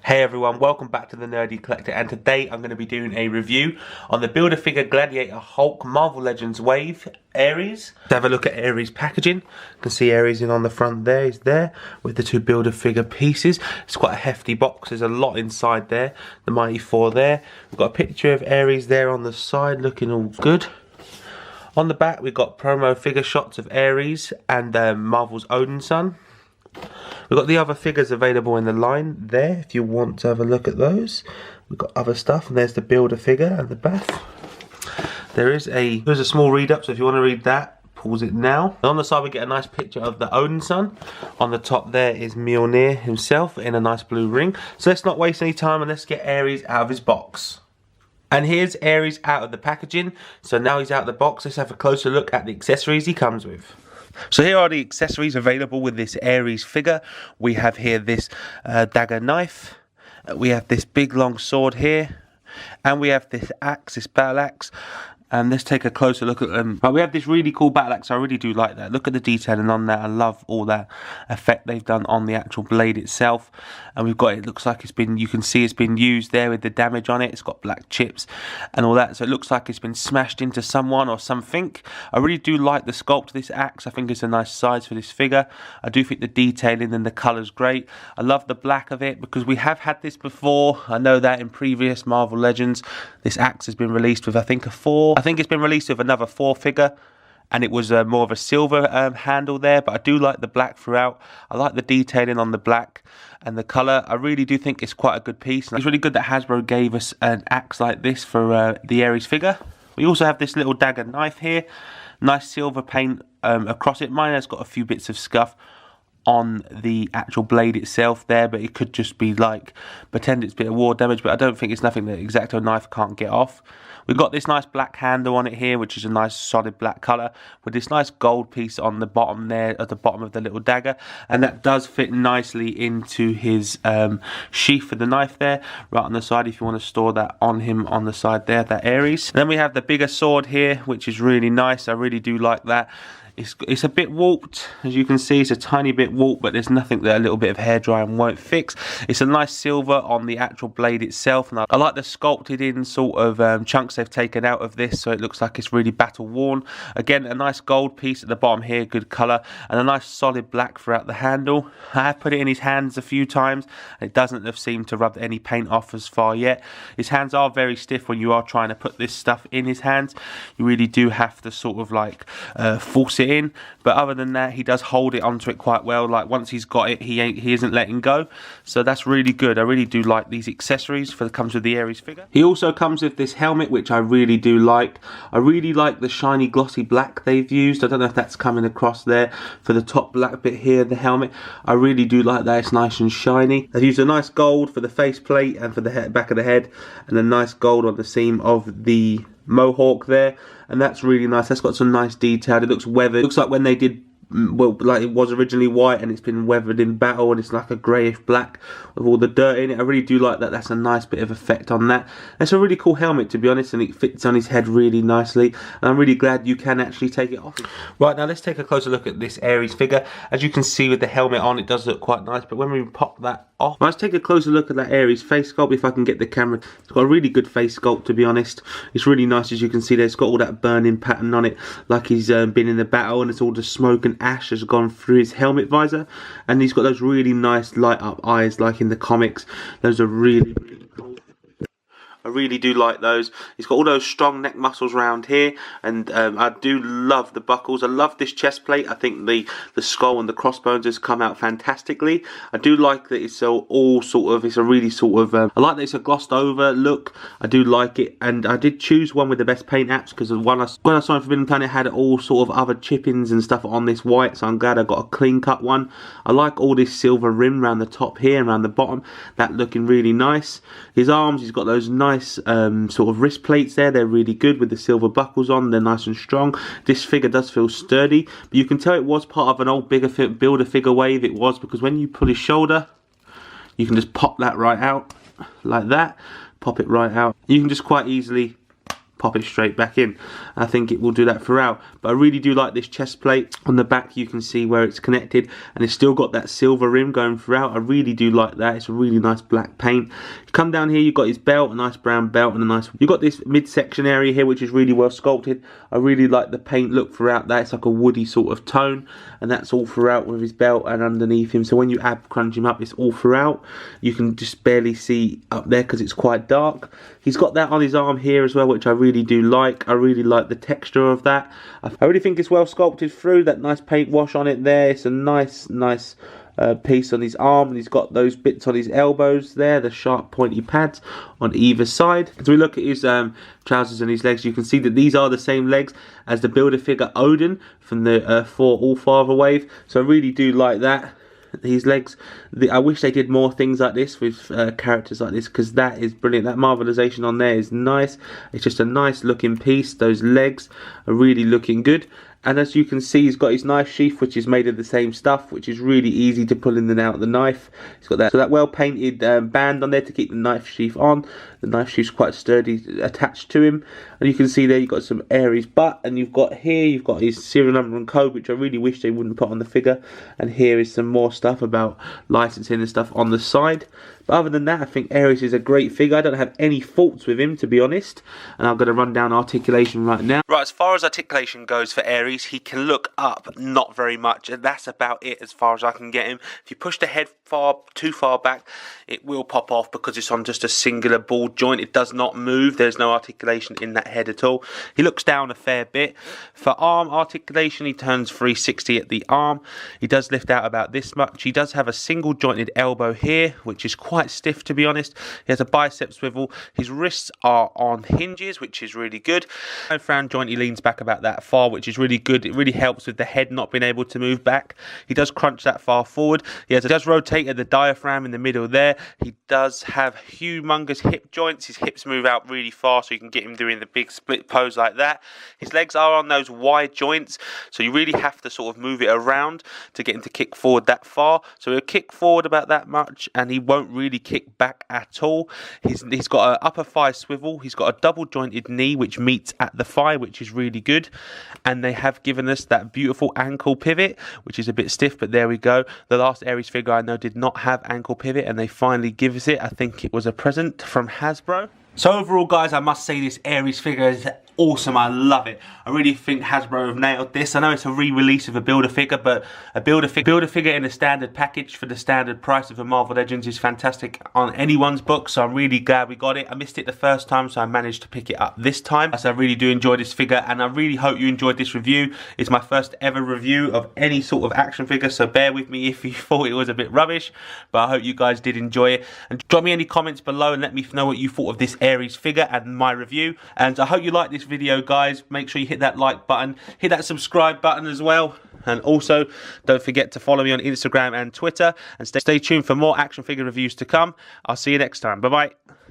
Hey everyone, welcome back to the Nerdy Collector, and today I'm going to be doing a review on the Build-A-Figure Gladiator Hulk Marvel Legends Wave Ares. Let's have a look at Ares packaging. You can see Ares in on the front there, he's there with the two Build-A-Figure pieces. It's quite a hefty box, there's a lot inside there. The Mighty Thor there. We've got a picture of Ares there on the side looking all good. On the back we've got promo figure shots of Ares and Marvel's Odinson. We've got the other figures available in the line there if you want to have a look at those. We've got other stuff, and there's the Build-A-Figure and the bath. There's a small read up, so if you want to read that, pause it now. And on the side we get a nice picture of the Odinson. On the top there is Mjolnir himself in a nice blue ring. So let's not waste any time and let's get Ares out of his box. And here's Ares out of the packaging. So now he's out of the box, let's have a closer look at the accessories he comes with. So here are the accessories available with this Ares figure. We have here this dagger knife. We have this big long sword here. And we have this axe, this battle axe. And let's take a closer look at them. But we have this really cool battle axe. I really do like that. Look at the detailing on that. I love all that effect they've done on the actual blade itself. And we've got, it looks like it's been, you can see it's been used there with the damage on it. It's got black chips and all that. So it looks like it's been smashed into someone or something. I really do like the sculpt of this axe. I think it's a nice size for this figure. I do think the detailing and the colour's great. I love the black of it because we have had this before. I know that in previous Marvel Legends, this axe has been released with, I think, I think it's been released with another 4 figure, and it was more of a silver handle there, but I do like the black throughout. I like the detailing on the black and the colour. I really do think it's quite a good piece. And it's really good that Hasbro gave us an axe like this for the Ares figure. We also have this little dagger knife here. Nice silver paint across it. Mine has got a few bits of scuff on the actual blade itself there, but it could just be like, pretend it's a bit of war damage, but I don't think it's nothing that X-Acto knife can't get off. We've got this nice black handle on it here, which is a nice solid black colour, with this nice gold piece on the bottom there, at the bottom of the little dagger, and that does fit nicely into his sheath for the knife there, right on the side, if you want to store that on him on the side there, that Ares. And then we have the bigger sword here, which is really nice. I really do like that. It's a bit warped, as you can see. It's a tiny bit warped, but there's nothing that a little bit of hair drying won't fix. It's a nice silver on the actual blade itself, and I like the sculpted in sort of chunks they've taken out of this, so it looks like it's really battle worn. Again, a nice gold piece at the bottom here, good colour, and a nice solid black throughout the handle. I have put it in his hands a few times, and it doesn't have seemed to rub any paint off as far yet. His hands are very stiff when you are trying to put this stuff in his hands. You really do have to sort of like force it in, but other than that, he does hold it onto it quite well. Like once he's got it, he isn't letting go, so that's really good. I really do like these accessories for comes with the Ares figure. He also comes with this helmet, which I really do like. I really like the shiny glossy black they've used. I don't know if that's coming across there for the top black bit here, the helmet. I really do like that. It's nice and shiny. They've used a nice gold for the faceplate and for the back of the head, and a nice gold on the seam of the mohawk there, and that's really nice. That's got some nice detail. It looks weathered. It looks like when they did, well, like it was originally white and it's been weathered in battle, and it's like a greyish black with all the dirt in it. I really do like that. That's a nice bit of effect on that. It's a really cool helmet, to be honest, and it fits on his head really nicely, and I'm really glad you can actually take it off. Right, now let's take a closer look at this Ares figure. As you can see with the helmet on, it does look quite nice, but when we pop that off, let's take a closer look at that Ares face sculpt, if I can get the camera. It's got a really good face sculpt, to be honest. It's really nice. As you can see there, it's got all that burning pattern on it, like he's been in the battle, and it's all the smoke and ash has gone through his helmet visor, and he's got those really nice light up eyes like in the comics. Those are really, really cool. I really do like those. He's got all those strong neck muscles around here, and I do love the buckles. I love this chest plate. I think the skull and the crossbones has come out fantastically. I do like that it's all sort of, it's a really sort of, I like that it's a glossed over look. I do like it, and I did choose one with the best paint apps, because when I saw Forbidden Planet had all sort of other chippings and stuff on this white, so I'm glad I got a clean cut one. I like all this silver rim around the top here and around the bottom, that looking really nice. His arms, he's got those nice sort of wrist plates there. They're really good with the silver buckles on. They're nice and strong. This figure does feel sturdy, but you can tell it was part of an old Build-A-Figure wave. It was, because when you pull his shoulder, you can just pop that right out like that. Pop it right out. You can just quite easily pop it straight back in. I think it will do that throughout, but I really do like this chest plate. On the back you can see where it's connected, and it's still got that silver rim going throughout. I really do like that. It's a really nice black paint. You come down here, you've got his belt, a nice brown belt, and you've got this midsection area here which is really well sculpted. I really like the paint look throughout that. It's like a woody sort of tone, and that's all throughout with his belt and underneath him. So when you ab crunch him up, it's all throughout. You can just barely see up there because it's quite dark. He's got that on his arm here as well, which I really do like. I really like the texture of that. I really think it's well sculpted through. That nice paint wash on it there. It's a nice piece on his arm, and he's got those bits on his elbows there, the sharp pointy pads on either side. As we look at his trousers and his legs, you can see that these are the same legs as the Build-A-Figure Odin from the For All-Father wave. So I really do like that. These legs, I wish they did more things like this with characters like this, because that is brilliant. That marvelization on there is nice. It's just a nice looking piece. Those legs are really looking good. And as you can see, he's got his knife sheath, which is made of the same stuff, which is really easy to pull in and out the knife. He's got that, so that well painted band on there to keep the knife sheath on. The knife sheath's quite sturdy attached to him. And you can see there you've got some Ares butt, and you've got here, you've got his serial number and code, which I really wish they wouldn't put on the figure. And here is some more stuff about licensing and stuff on the side. But other than that, I think Ares is a great figure. I don't have any faults with him, to be honest. And I'm going to run down articulation right now. Right, as far as articulation goes for Ares, he can look up not very much, and that's about it as far as I can get him. If you push the head too far back, it will pop off because it's on just a singular ball joint. It does not move. There's no articulation in that head at all. He looks down a fair bit. For arm articulation, he turns 360 at the arm. He does lift out about this much. He does have a single jointed elbow here, which is quite stiff, to be honest. He has a bicep swivel. His wrists are on hinges, which is really good. No frown joint. He leans back about that far, which is really good. It really helps with the head not being able to move back. He does crunch that far forward. He does rotate at the diaphragm in the middle there. He does have humongous hip joints. His hips move out really far, so you can get him doing the big split pose like that. His legs are on those wide joints, so you really have to sort of move it around to get him to kick forward that far. So he'll kick forward about that much, and he won't really kick back at all. He's got an upper thigh swivel. He's got a double jointed knee which meets at the thigh, which is really good. And they have given us that beautiful ankle pivot, which is a bit stiff, but there we go. The last Ares figure I know did not have ankle pivot, and they finally give us it. I think it was a present from Hasbro. So overall, guys, I must say this Ares figure is awesome. I love it. I really think Hasbro have nailed this. I know it's a re-release of a Build-A-Figure, but a Build-A-Figure in a standard package for the standard price of a Marvel Legends is fantastic on anyone's book, so I'm really glad we got it. I missed it the first time, so I managed to pick it up this time. So I really do enjoy this figure, and I really hope you enjoyed this review. It's my first ever review of any sort of action figure, so bear with me if you thought it was a bit rubbish, but I hope you guys did enjoy it. And drop me any comments below and let me know what you thought of this Ares figure and my review. And I hope you like this video, guys. Make sure you hit that like button, hit that subscribe button as well, and also don't forget to follow me on Instagram and Twitter, and stay tuned for more action figure reviews to come. I'll see you next time. Bye bye.